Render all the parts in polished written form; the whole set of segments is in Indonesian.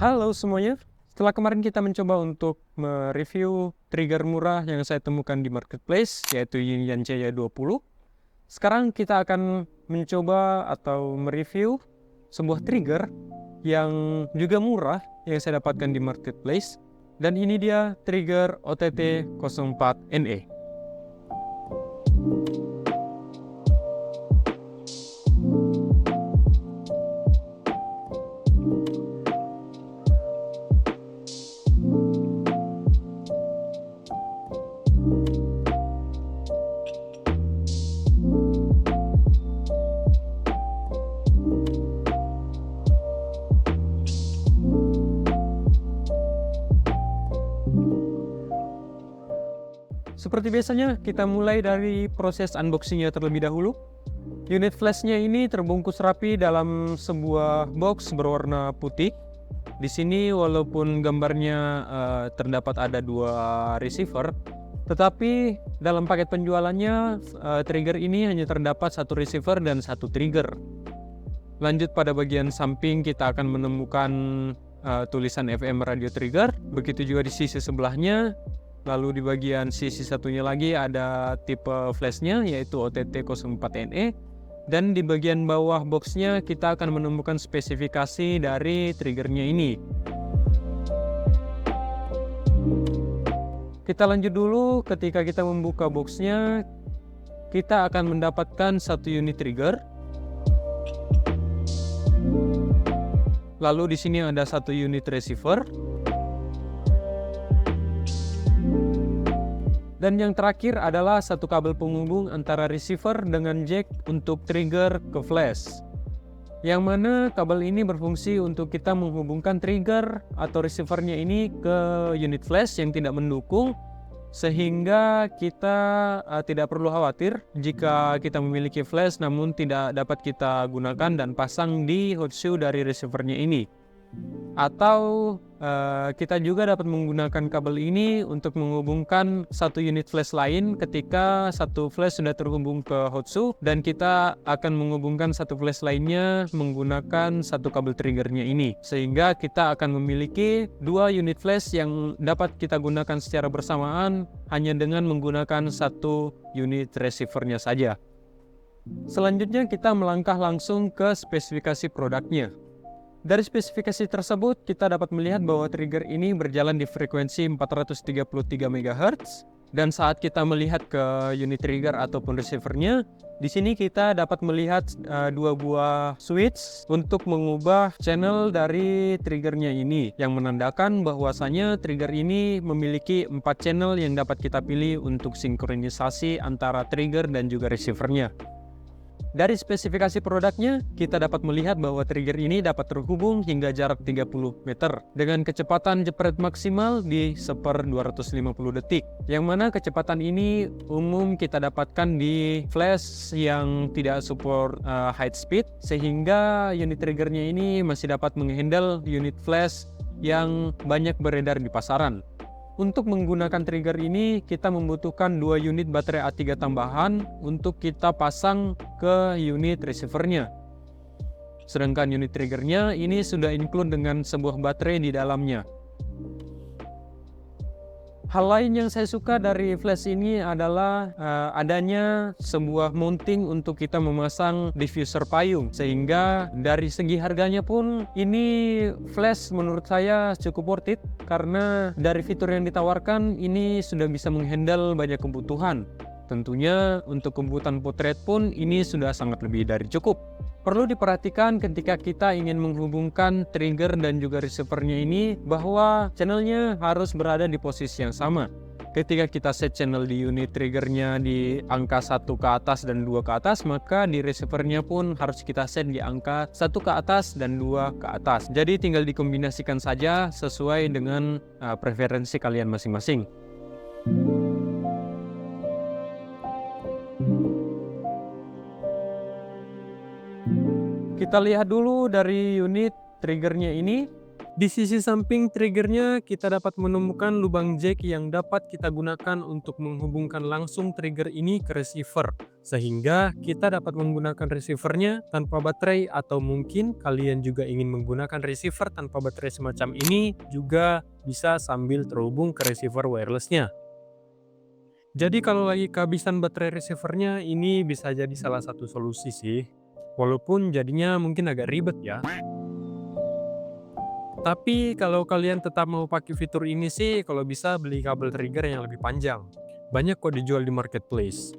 Halo semuanya, setelah kemarin kita mencoba untuk mereview trigger murah yang saya temukan di marketplace, yaitu Yinyan Jaya 20. Sekarang kita akan mencoba atau mereview sebuah trigger yang juga murah yang saya dapatkan di marketplace. Dan ini dia trigger OTT 04NE. Seperti biasanya, kita mulai dari proses unboxingnya terlebih dahulu. Unit flashnya ini terbungkus rapi dalam sebuah box berwarna putih. Di sini walaupun gambarnya terdapat ada dua receiver, tetapi dalam paket penjualannya trigger ini hanya terdapat satu receiver dan satu trigger. Lanjut pada bagian samping kita akan menemukan tulisan FM radio trigger, begitu juga di sisi sebelahnya. Lalu di bagian sisi satunya lagi ada tipe flashnya yaitu OTT 04NE. Dan di bagian bawah boxnya kita akan menemukan spesifikasi dari triggernya ini. Kita lanjut dulu, ketika kita membuka boxnya kita akan mendapatkan satu unit trigger. Lalu di sini ada satu unit receiver. Dan yang terakhir adalah satu kabel penghubung antara receiver dengan jack untuk trigger ke flash. Yang mana kabel ini berfungsi untuk kita menghubungkan trigger atau receivernya ini ke unit flash yang tidak mendukung, sehingga kita tidak perlu khawatir jika kita memiliki flash namun tidak dapat kita gunakan dan pasang di hot shoe dari receivernya ini. Atau kita juga dapat menggunakan kabel ini untuk menghubungkan satu unit flash lain ketika satu flash sudah terhubung ke hot shoe, dan kita akan menghubungkan satu flash lainnya menggunakan satu kabel triggernya ini, sehingga kita akan memiliki dua unit flash yang dapat kita gunakan secara bersamaan hanya dengan menggunakan satu unit receivernya saja. Selanjutnya kita melangkah langsung ke spesifikasi produknya. Dari spesifikasi tersebut, kita dapat melihat bahwa trigger ini berjalan di frekuensi 433 MHz. Dan saat kita melihat ke unit trigger ataupun receivernya, di sini kita dapat melihat dua buah switch untuk mengubah channel dari triggernya ini, yang menandakan bahwasanya trigger ini memiliki 4 channel yang dapat kita pilih untuk sinkronisasi antara trigger dan juga receivernya. Dari spesifikasi produknya, kita dapat melihat bahwa trigger ini dapat terhubung hingga jarak 30 meter dengan kecepatan jepret maksimal di 1/250 detik. Yang mana kecepatan ini umum kita dapatkan di flash yang tidak support high speed, sehingga unit triggernya ini masih dapat menghandle unit flash yang banyak beredar di pasaran. Untuk menggunakan trigger ini, kita membutuhkan 2 unit baterai A3 tambahan untuk kita pasang ke unit receivernya. Sedangkan unit triggernya ini sudah include dengan sebuah baterai di dalamnya. Hal lain yang saya suka dari flash ini adalah adanya sebuah mounting untuk kita memasang diffuser payung, sehingga dari segi harganya pun ini flash menurut saya cukup worth it, karena dari fitur yang ditawarkan ini sudah bisa menghandle banyak kebutuhan. Tentunya untuk kebutuhan potret pun ini sudah sangat lebih dari cukup. Perlu diperhatikan ketika kita ingin menghubungkan trigger dan juga receivernya ini, bahwa channelnya harus berada di posisi yang sama. Ketika kita set channel di unit triggernya di angka 1 ke atas dan 2 ke atas, maka di receivernya pun harus kita set di angka 1 ke atas dan 2 ke atas. Jadi tinggal dikombinasikan saja sesuai dengan preferensi kalian masing-masing. Kita lihat dulu dari unit triggernya ini. Di sisi samping triggernya, kita dapat menemukan lubang jack yang dapat kita gunakan untuk menghubungkan langsung trigger ini ke receiver. Sehingga kita dapat menggunakan receivernya tanpa baterai, atau mungkin kalian juga ingin menggunakan receiver tanpa baterai semacam ini, juga bisa sambil terhubung ke receiver wirelessnya. Jadi kalau lagi kehabisan baterai receivernya, ini bisa jadi salah satu solusi sih. Walaupun jadinya mungkin agak ribet ya. Tapi kalau kalian tetap mau pakai fitur ini sih, kalau bisa beli kabel trigger yang lebih panjang. Banyak kok dijual di marketplace.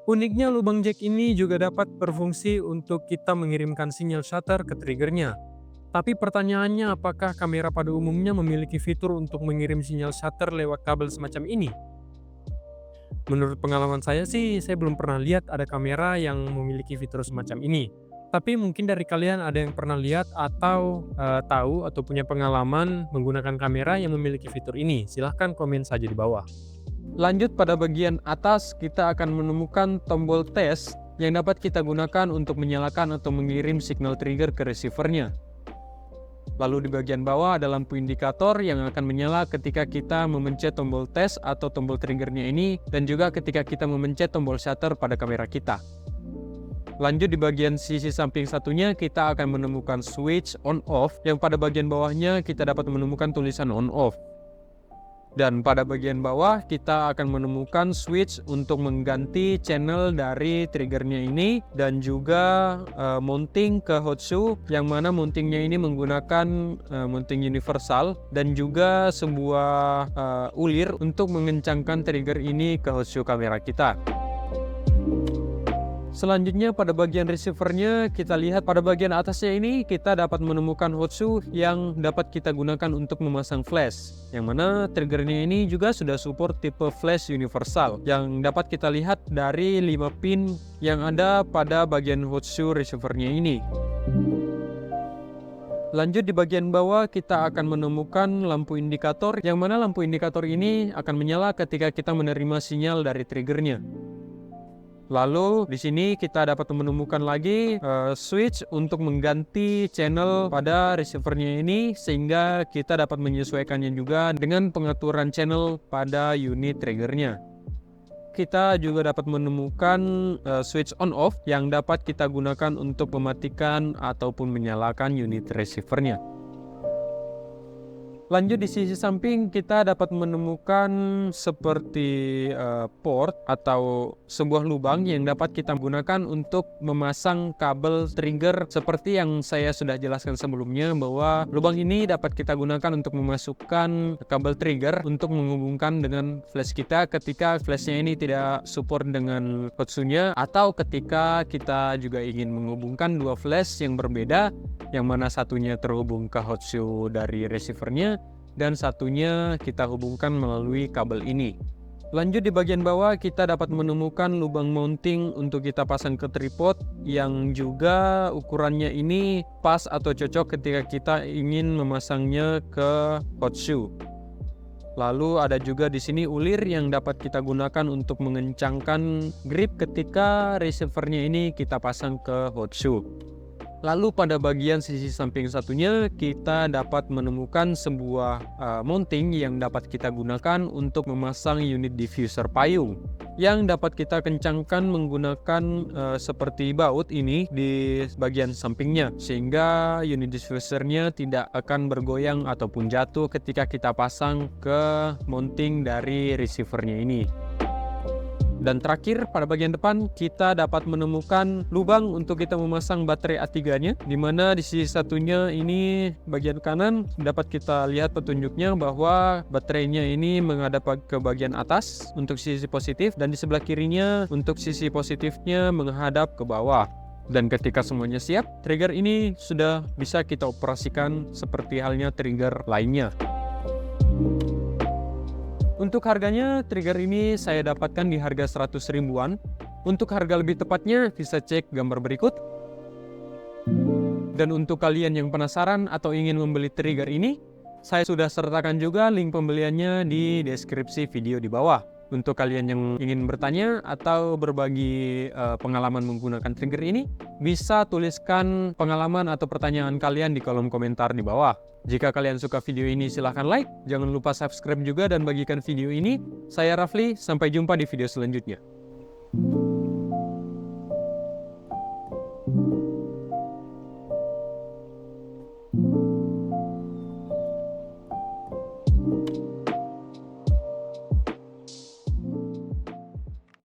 Uniknya lubang jack ini juga dapat berfungsi untuk kita mengirimkan sinyal shutter ke triggernya. Tapi pertanyaannya, apakah kamera pada umumnya memiliki fitur untuk mengirim sinyal shutter lewat kabel semacam ini? Menurut pengalaman saya sih, saya belum pernah lihat ada kamera yang memiliki fitur semacam ini. Tapi mungkin dari kalian ada yang pernah lihat atau tahu atau punya pengalaman menggunakan kamera yang memiliki fitur ini. Silahkan komen saja di bawah. Lanjut pada bagian atas, kita akan menemukan tombol tes yang dapat kita gunakan untuk menyalakan atau mengirim signal trigger ke receivernya. Lalu di bagian bawah ada lampu indikator yang akan menyala ketika kita memencet tombol tes atau tombol triggernya ini, dan juga ketika kita memencet tombol shutter pada kamera kita. Lanjut di bagian sisi samping satunya, kita akan menemukan switch on off yang pada bagian bawahnya kita dapat menemukan tulisan on off. Dan pada bagian bawah kita akan menemukan switch untuk mengganti channel dari triggernya ini, dan juga mounting ke hot shoe, yang mana mountingnya ini menggunakan mounting universal, dan juga sebuah ulir untuk mengencangkan trigger ini ke hot shoe kamera kita. Selanjutnya pada bagian receivernya, kita lihat pada bagian atasnya ini kita dapat menemukan hot shoe yang dapat kita gunakan untuk memasang flash, yang mana triggernya ini juga sudah support tipe flash universal yang dapat kita lihat dari 5 pin yang ada pada bagian hot shoe receivernya ini. Lanjut di bagian bawah kita akan menemukan lampu indikator, yang mana lampu indikator ini akan menyala ketika kita menerima sinyal dari triggernya. Lalu di sini kita dapat menemukan lagi switch untuk mengganti channel pada receivernya ini, sehingga kita dapat menyesuaikannya juga dengan pengaturan channel pada unit triggernya. Kita juga dapat menemukan switch on off yang dapat kita gunakan untuk mematikan ataupun menyalakan unit receivernya. Lanjut di sisi samping kita dapat menemukan seperti port atau sebuah lubang yang dapat kita gunakan untuk memasang kabel trigger, seperti yang saya sudah jelaskan sebelumnya, bahwa lubang ini dapat kita gunakan untuk memasukkan kabel trigger untuk menghubungkan dengan flash kita ketika flashnya ini tidak support dengan hot shoe-nya, atau ketika kita juga ingin menghubungkan dua flash yang berbeda, yang mana satunya terhubung ke hot shoe dari receivernya dan satunya kita hubungkan melalui kabel ini. Lanjut di bagian bawah kita dapat menemukan lubang mounting untuk kita pasang ke tripod, yang juga ukurannya ini pas atau cocok ketika kita ingin memasangnya ke hot shoe. Lalu ada juga di sini ulir yang dapat kita gunakan untuk mengencangkan grip ketika receivernya ini kita pasang ke hot shoe. Lalu pada bagian sisi samping satunya kita dapat menemukan sebuah mounting yang dapat kita gunakan untuk memasang unit diffuser payung, yang dapat kita kencangkan menggunakan seperti baut ini di bagian sampingnya, sehingga unit diffusernya tidak akan bergoyang ataupun jatuh ketika kita pasang ke mounting dari receivernya ini. Dan terakhir pada bagian depan kita dapat menemukan lubang untuk kita memasang baterai A3-nya, di mana di sisi satunya ini bagian kanan dapat kita lihat petunjuknya bahwa baterainya ini menghadap ke bagian atas untuk sisi positif, dan di sebelah kirinya untuk sisi positifnya menghadap ke bawah. Dan ketika semuanya siap, trigger ini sudah bisa kita operasikan seperti halnya trigger lainnya. Untuk harganya, trigger ini saya dapatkan di harga 100 ribuan. Untuk harga lebih tepatnya bisa cek gambar berikut. Dan untuk kalian yang penasaran atau ingin membeli trigger ini, saya sudah sertakan juga link pembeliannya di deskripsi video di bawah. Untuk kalian yang ingin bertanya atau berbagi pengalaman menggunakan trigger ini, bisa tuliskan pengalaman atau pertanyaan kalian di kolom komentar di bawah. Jika kalian suka video ini silahkan like, jangan lupa subscribe juga dan bagikan video ini. Saya Rafli, sampai jumpa di video selanjutnya.